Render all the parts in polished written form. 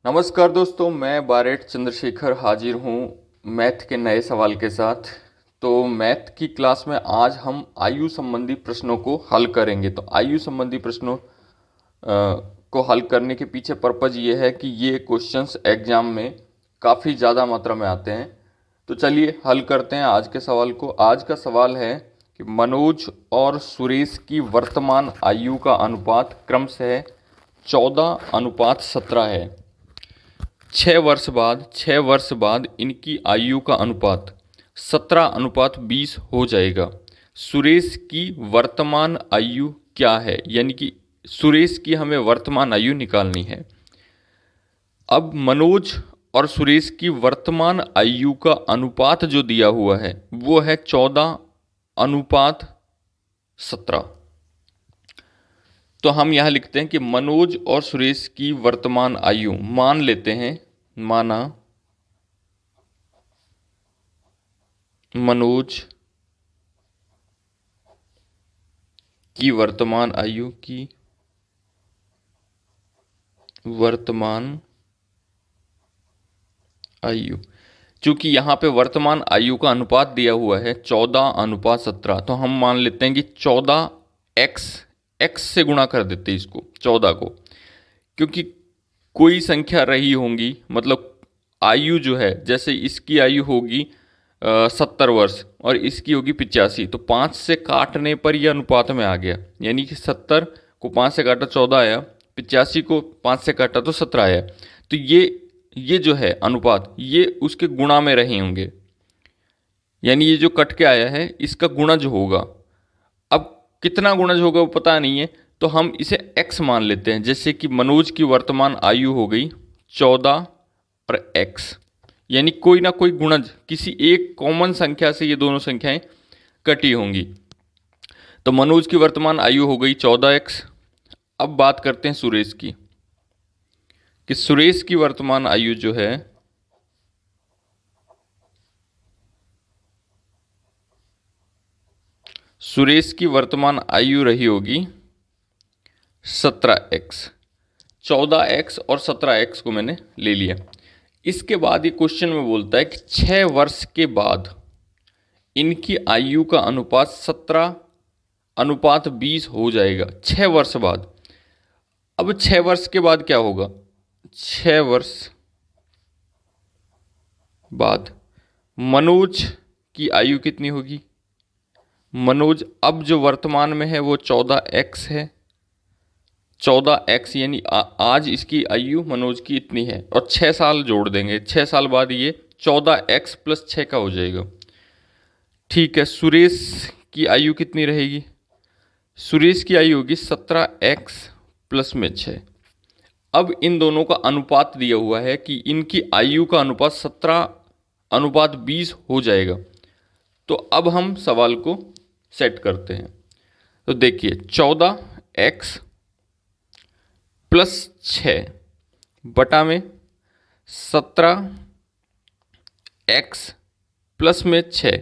नमस्कार दोस्तों, मैं बारेट चंद्रशेखर हाजिर हूँ मैथ के नए सवाल के साथ। तो मैथ की क्लास में आज हम आयु संबंधी प्रश्नों को हल करेंगे। तो आयु संबंधी प्रश्नों को हल करने के पीछे पर्पज़ ये है कि ये क्वेश्चंस एग्जाम में काफ़ी ज़्यादा मात्रा में आते हैं। तो चलिए हल करते हैं आज के सवाल को। आज का सवाल है कि मनोज और सुरेश की वर्तमान आयु का अनुपात क्रमशः 14:17 है। 6 वर्ष बाद इनकी आयु का अनुपात 17:20 हो जाएगा। सुरेश की वर्तमान आयु क्या है? यानी कि सुरेश की हमें वर्तमान आयु निकालनी है। अब मनोज और सुरेश की वर्तमान आयु का अनुपात जो दिया हुआ है वो है 14:17। तो हम यहाँ लिखते हैं कि मनोज और सुरेश की वर्तमान आयु मान लेते हैं, माना मनोज की वर्तमान आयु चूंकि यहाँ पे वर्तमान आयु का अनुपात दिया हुआ है 14:17, तो हम मान लेते हैं कि 14x से गुणा कर देते हैं इसको 14 को, क्योंकि कोई संख्या रही होंगी, मतलब आयु जो है, जैसे इसकी आयु होगी 70 वर्ष और इसकी होगी 85, तो 5 से काटने पर यह अनुपात में आ गया। यानी कि 70 को 5 से काटा 14 आया, 85 को 5 से काटा तो 17 आया। तो ये जो है अनुपात ये उसके गुणा में रहे होंगे, यानी ये जो कट के आया है इसका गुणज होगा। अब कितना गुणज होगा वो पता नहीं है, तो हम इसे x मान लेते हैं। जैसे कि मनोज की वर्तमान आयु हो गई 14 और x, यानी कोई ना कोई गुणज किसी एक कॉमन संख्या से ये दोनों संख्याएं कटी होंगी। तो मनोज की वर्तमान आयु हो गई 14x। अब बात करते हैं सुरेश की, कि सुरेश की वर्तमान आयु जो है रही होगी 17x। 14x और 17x को मैंने ले लिया। इसके बाद ये क्वेश्चन में बोलता है कि 6 वर्ष के बाद इनकी आयु का अनुपात 17:20 हो जाएगा। 6 वर्ष बाद। अब 6 वर्ष के बाद क्या होगा? 6 वर्ष बाद मनोज की आयु कितनी होगी? मनोज अब जो वर्तमान में है वो 14x है। 14x यानी आज इसकी आयु मनोज की इतनी है, और 6 साल जोड़ देंगे। 6 साल बाद ये 14x + 6 का हो जाएगा। ठीक है, सुरेश की आयु कितनी रहेगी? सुरेश की आयु होगी 17x + 6। अब इन दोनों का अनुपात दिया हुआ है कि इनकी आयु का अनुपात 17:20 हो जाएगा। तो अब हम सवाल को सेट करते हैं। तो देखिए 14x + 6 बटा में 17x + 6,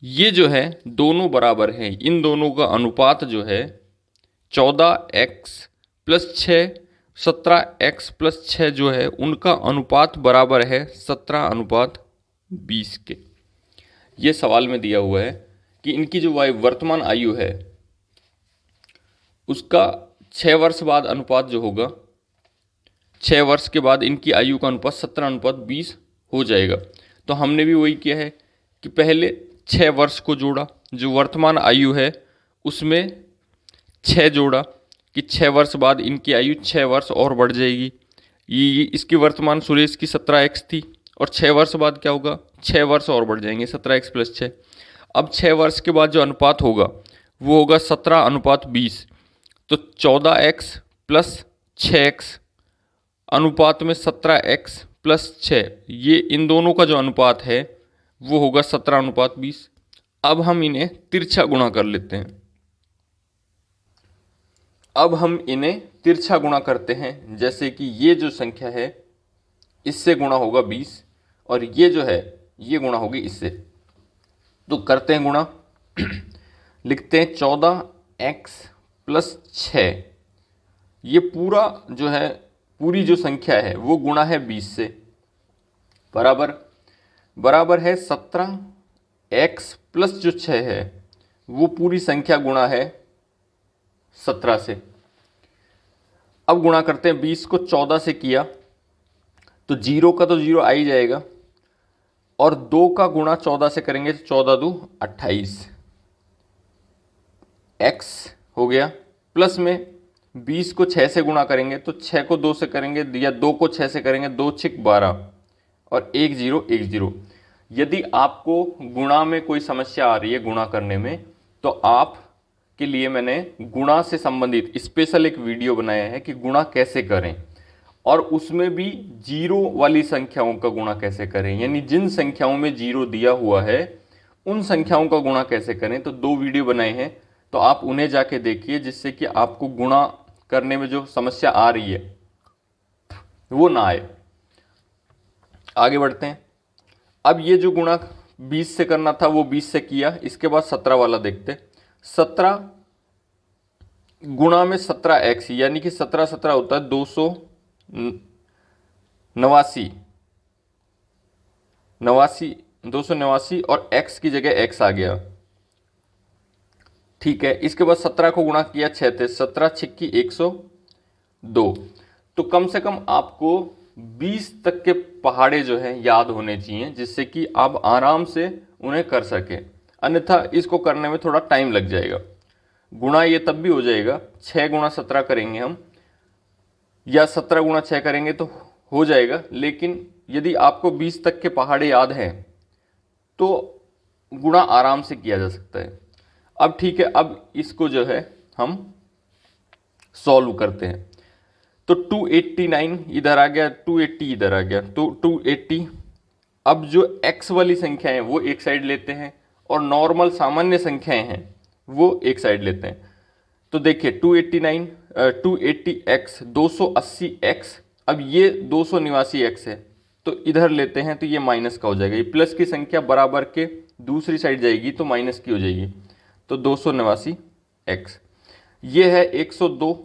ये जो है दोनों बराबर हैं। इन दोनों का अनुपात जो है 14x + 6, 17x + 6 जो है उनका अनुपात बराबर है 17:20 के। ये सवाल में दिया हुआ है कि इनकी जो वर्तमान आयु है उसका 6 वर्ष बाद अनुपात जो होगा, 6 वर्ष के बाद इनकी आयु का अनुपात 17:20 हो जाएगा। तो हमने भी वही किया है कि पहले 6 वर्ष को जोड़ा, जो वर्तमान आयु है उसमें 6 जोड़ा कि 6 वर्ष बाद इनकी आयु 6 वर्ष और बढ़ जाएगी। ये इसकी वर्तमान सुरेश की 17x थी, और 6 वर्ष बाद क्या होगा? 6 वर्ष और बढ़ जाएंगे, 17x + 6। अब 6 वर्ष के बाद जो अनुपात होगा वो होगा 17:20। तो 14x + 6x अनुपात में 17x + 6, ये इन दोनों का जो अनुपात है वो होगा 17:20। अब हम इन्हें तिरछा गुणा कर लेते हैं। करते हैं, जैसे कि ये जो संख्या है इससे गुणा होगा 20, और ये जो है ये गुणा होगी इससे। तो करते हैं गुणा। लिखते हैं 14x + 6, ये पूरा जो है पूरी जो संख्या है वो गुणा है 20 से, बराबर बराबर है 17x प्लस जो 6 है वो पूरी संख्या गुणा है 17 से। अब गुणा करते हैं, 20 को 14 से किया तो 0 का तो 0 आ ही जाएगा, और 2 का गुणा 14 से करेंगे तो 14 दूँ 28 x हो गया। प्लस में 20 को 6 से गुणा करेंगे तो 6 को 2 से करेंगे या 2 को 6 से करेंगे, 2 6 12 और 1 0 1 0। यदि आपको गुणा में कोई समस्या आ रही है गुणा करने में, तो आप के लिए मैंने गुणा से संबंधित स्पेशल एक वीडियो बनाया है कि गुणा कैसे करें, और उसमें भी जीरो वाली संख्याओं का गुणा कैसे करें, यानी जिन संख्याओं में जीरो दिया हुआ है उन संख्याओं का गुणा कैसे करें। तो 2 वीडियो बनाए हैं, तो आप उन्हें जाके देखिए, जिससे कि आपको गुणा करने में जो समस्या आ रही है वो ना आए। आगे बढ़ते हैं। अब ये जो गुणा 20 से करना था वो 20 से किया, इसके बाद 17 वाला देखते। 17 गुणा में 17x, यानी कि 17 17 होता है 289 और x की जगह x आ गया, ठीक है। इसके बाद 17 को गुणा किया 6 से, 17 छिक्की 102। तो कम से कम आपको 20 तक के पहाड़े जो हैं याद होने चाहिए, जिससे कि आप आराम से उन्हें कर सकें, अन्यथा इसको करने में थोड़ा टाइम लग जाएगा। गुणा ये तब भी हो जाएगा, 6 गुणा 17 करेंगे हम या 17 गुणा 6 करेंगे तो हो जाएगा, लेकिन यदि आपको 20 तक के पहाड़े याद हैं तो गुणा आराम से किया जा सकता है। अब ठीक है, अब इसको जो है हम सॉल्व करते हैं। तो 289 इधर आ गया, 280 इधर आ गया, तो 280। अब जो x वाली संख्याएं हैं वो एक साइड लेते हैं और नॉर्मल सामान्य संख्याएं हैं वो एक साइड लेते हैं। तो देखिए 280x 280x, अब ये 289x है तो इधर लेते हैं तो ये माइनस का हो जाएगा, ये प्लस की संख्या बराबर के दूसरी साइड जाएगी तो माइनस की हो जाएगी, तो 289x। ये है 102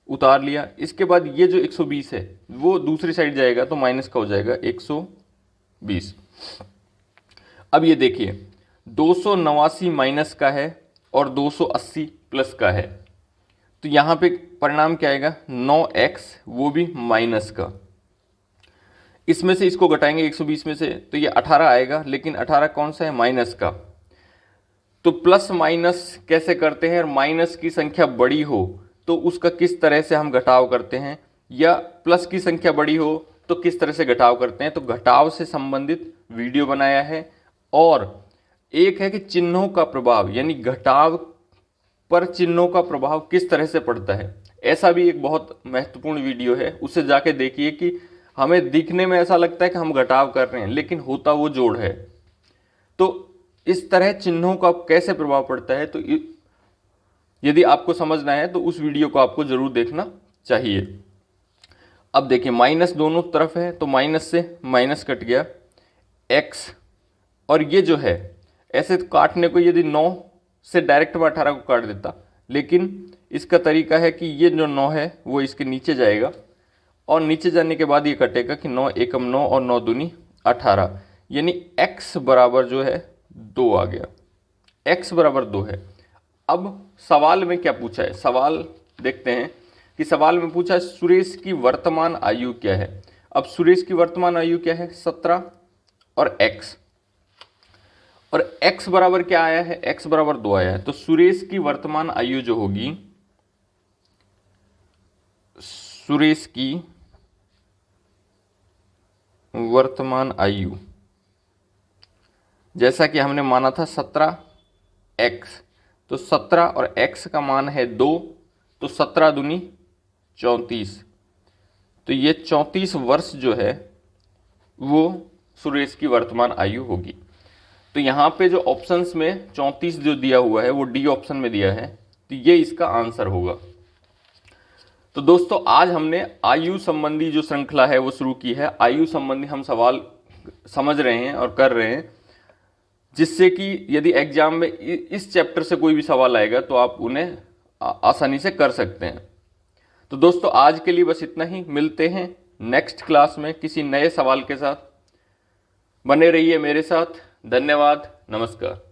उतार लिया। इसके बाद ये जो 120 है वो दूसरी साइड जाएगा तो माइनस का हो जाएगा 120। अब ये देखिए 289 माइनस का है और 280 प्लस का है, तो यहाँ पे परिणाम क्या आएगा 9x, वो भी माइनस का। इसमें से इसको घटाएंगे 120 में से तो ये 18 आएगा, लेकिन 18 कौन सा है माइनस का। तो प्लस माइनस कैसे करते हैं, और माइनस की संख्या बड़ी हो तो उसका किस तरह से हम घटाव करते हैं, या प्लस की संख्या बड़ी हो तो किस तरह से घटाव करते हैं, तो घटाव से संबंधित वीडियो बनाया है। और एक है कि चिन्हों का प्रभाव, यानी घटाव पर चिन्हों का प्रभाव किस तरह से पड़ता है, ऐसा भी एक बहुत महत्वपूर्ण वीडियो है, उसे जाके देखिए कि हमें दिखने में ऐसा लगता है कि हम घटाव कर रहे हैं लेकिन होता वो जोड़ है। तो इस तरह चिन्हों का कैसे प्रभाव पड़ता है, तो यदि आपको समझना है तो उस वीडियो को आपको जरूर देखना चाहिए। अब देखिए माइनस दोनों तरफ है तो माइनस से माइनस कट गया x, और ये जो है ऐसे काटने को यदि 9 से डायरेक्ट में 18 को काट देता, लेकिन इसका तरीका है कि ये जो 9 है वो इसके नीचे जाएगा और नीचे जाने के बाद ये कटेगा कि 9 एकम 9 और 9 दूनी 18, यानी x बराबर जो है 2 आ गया, x बराबर 2 है। अब सवाल में क्या पूछा है, सवाल देखते हैं कि सवाल में पूछा है सुरेश की वर्तमान आयु क्या है। अब सुरेश की वर्तमान आयु क्या है 17 और x, और x बराबर क्या आया है, x बराबर 2 आया है। तो सुरेश की वर्तमान आयु जो होगी, सुरेश की वर्तमान आयु जैसा कि हमने माना था 17x, तो 17 और x का मान है 2, तो 17 दूनी 34, तो ये 34 वर्ष जो है वो सुरेश की वर्तमान आयु होगी। तो यहाँ पे जो ऑप्शंस में 34 जो दिया हुआ है वो डी ऑप्शन में दिया है, तो ये इसका आंसर होगा। तो दोस्तों आज हमने आयु संबंधी जो श्रृंखला है वो शुरू की है। आयु संबंधी हम सवाल समझ रहे हैं और कर रहे हैं, जिससे कि यदि एग्जाम में इस चैप्टर से कोई भी सवाल आएगा तो आप उन्हें आसानी से कर सकते हैं। तो दोस्तों आज के लिए बस इतना ही, मिलते हैं नेक्स्ट क्लास में किसी नए सवाल के साथ। बने रहिए मेरे साथ। धन्यवाद, नमस्कार।